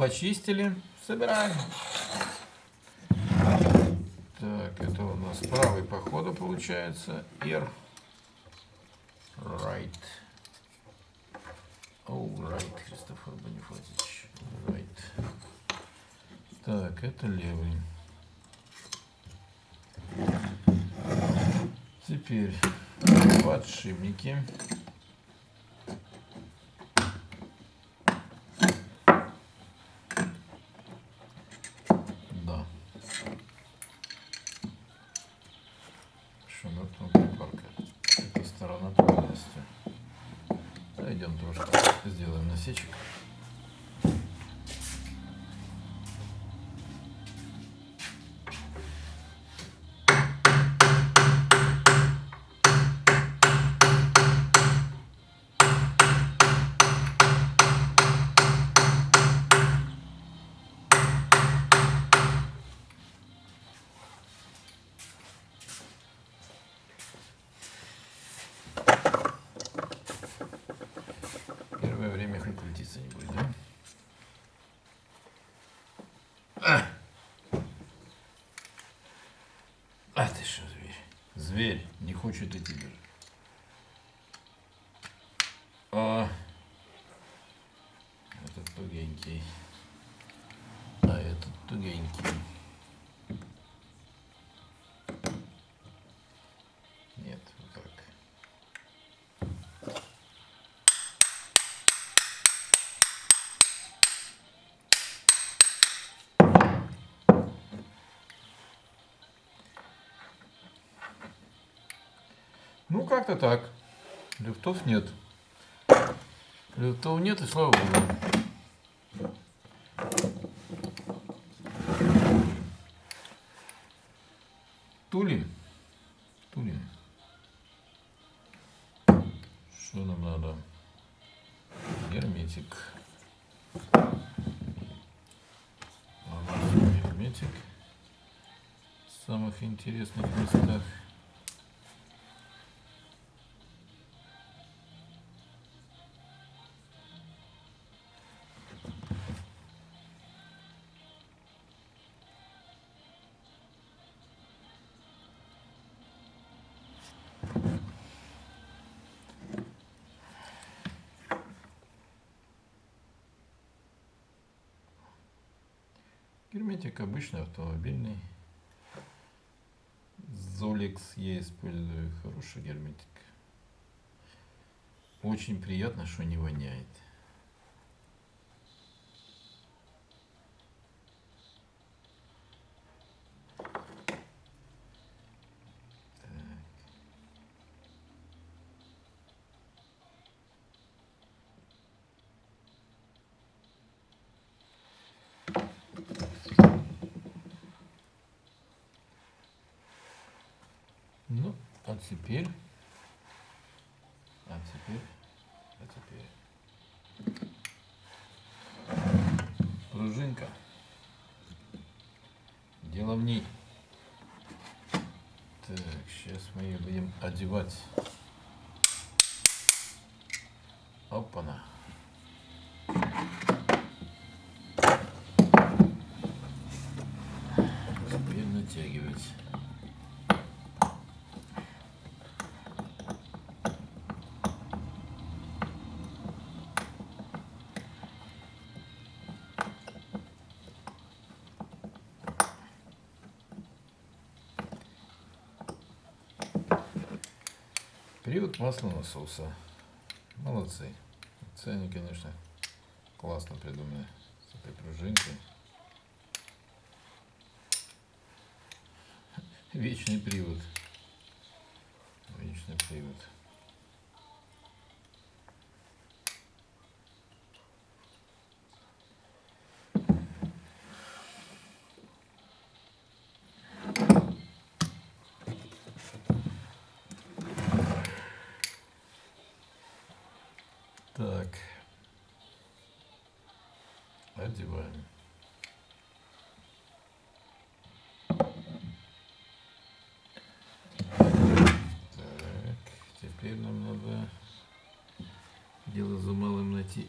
почистили, собираем. Так, это у нас правый по ходу получается. R. Right. Right, Христофор Бонифатич. Right. Так, это левый. Теперь подшипники. Да. Шумертная припарка. Это сторона полностью. Пойдем трошки сделаем насечек. Первое время хоть крутиться не будет, да? А ты что, зверь? Зверь не хочет идти даже. Этот тугенький. А этот тугенький. Нет, вот так. Ну, как-то так. Люфтов нет. Люфтов нет, и слава богу. Тулим. Тулим. Что нам надо? Герметик. Герметик. В самых интересных местах. Герметик обычный, автомобильный. Zolex я использую. Хороший герметик. Очень приятно, что не воняет. Ну, а теперь пружинка. Дело в ней. Так, сейчас мы ее будем одевать. Опа-на. Теперь натягивать. Привод маслонасоса. Молодцы. Цены, конечно, классно придуманы с этой пружинкой. Вечный привод. Вечный привод. Так. Одеваем. Теперь нам надо дело за малым найти.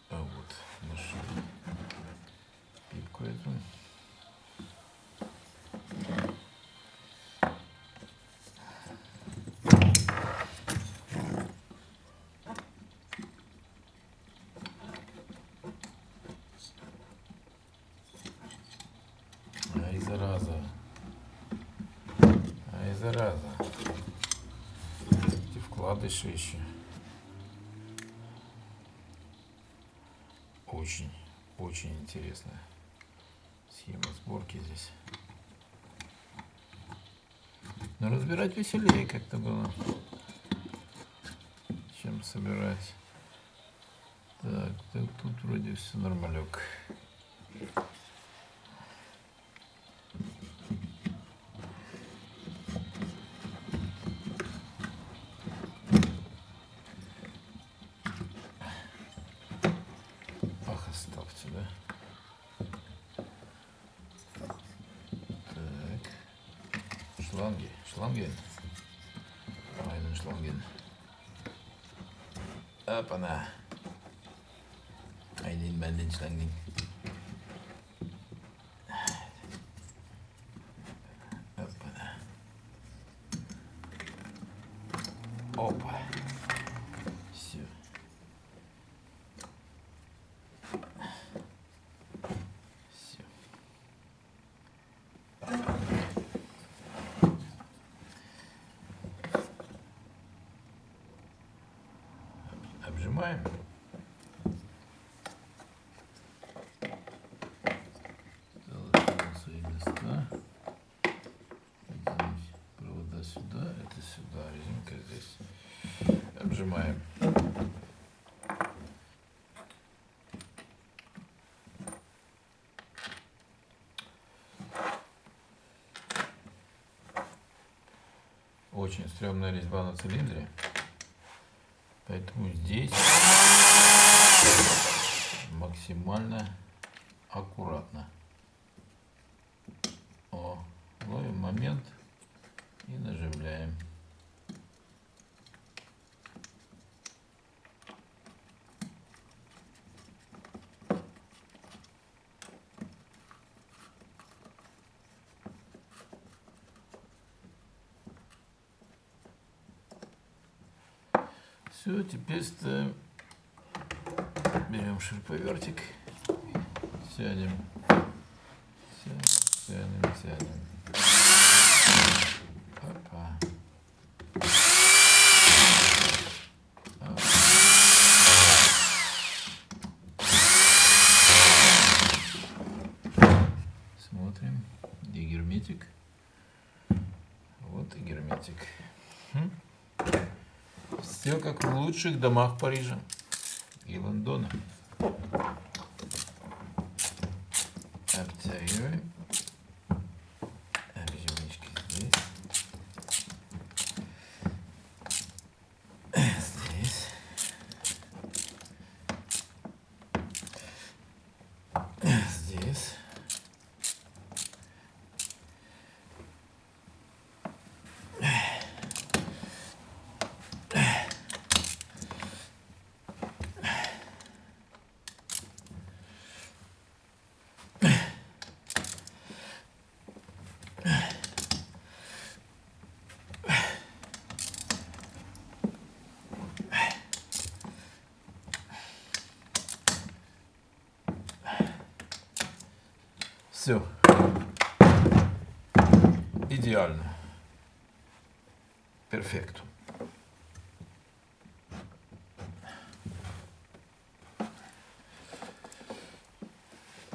А вот нашли. пипку эту. Ай, зараза. Ай, зараза. Эти вкладыши еще. Очень, очень интересная схема сборки здесь. Но разбирать веселее как-то было, чем собирать. Так, тут вроде все нормалек. Ах, оставьте, да? Так. Шланген. Einen Schlangen. Опа-на. Einen Schlangen. Опа-на. Опа. Все. Все. Обжимаем. Свои места. Здесь провода сюда, это сюда, резинка здесь. Обжимаем. Очень стрёмная резьба на цилиндре, поэтому здесь максимально аккуратно. Ловим момент и нажимаем. Все, теперь ставим, берем шуруповертик, тянем, тянем. Опа. Смотрим, где герметик. Вот и герметик. Все как в лучших домах Парижа и Лондона. Обтягиваем. Объемнички здесь. Здесь. Здесь. Все. Идеально. Перфекто.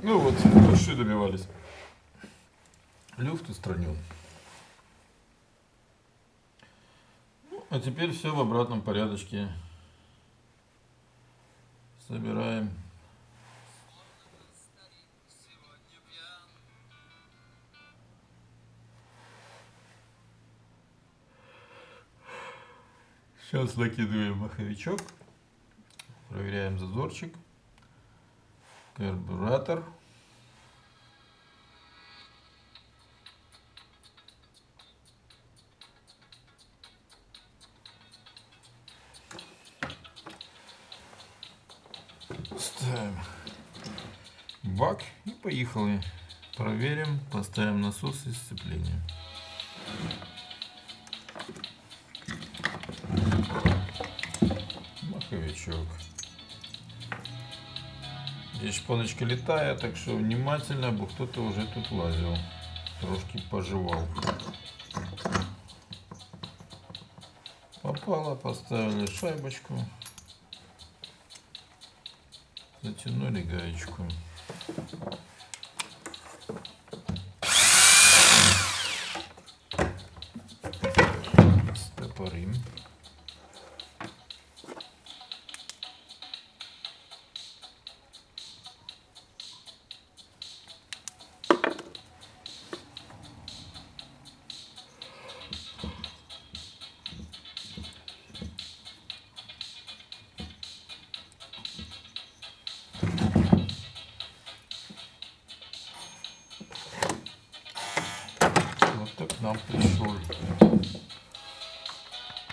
Ну вот, что добивались. Люфт устранен. Ну, а теперь все в обратном порядочке. Собираем. Сейчас накидываем маховичок. Проверяем зазорчик. Карбюратор. Ставим бак и поехали. Проверим, поставим насос и сцепление. Маховичок. Здесь шпоночка летает, так что внимательно, бо кто-то уже тут лазил, трошки пожевал. Попало, поставили шайбочку, затянули гаечку. Стопорим. Вот так к нам пришел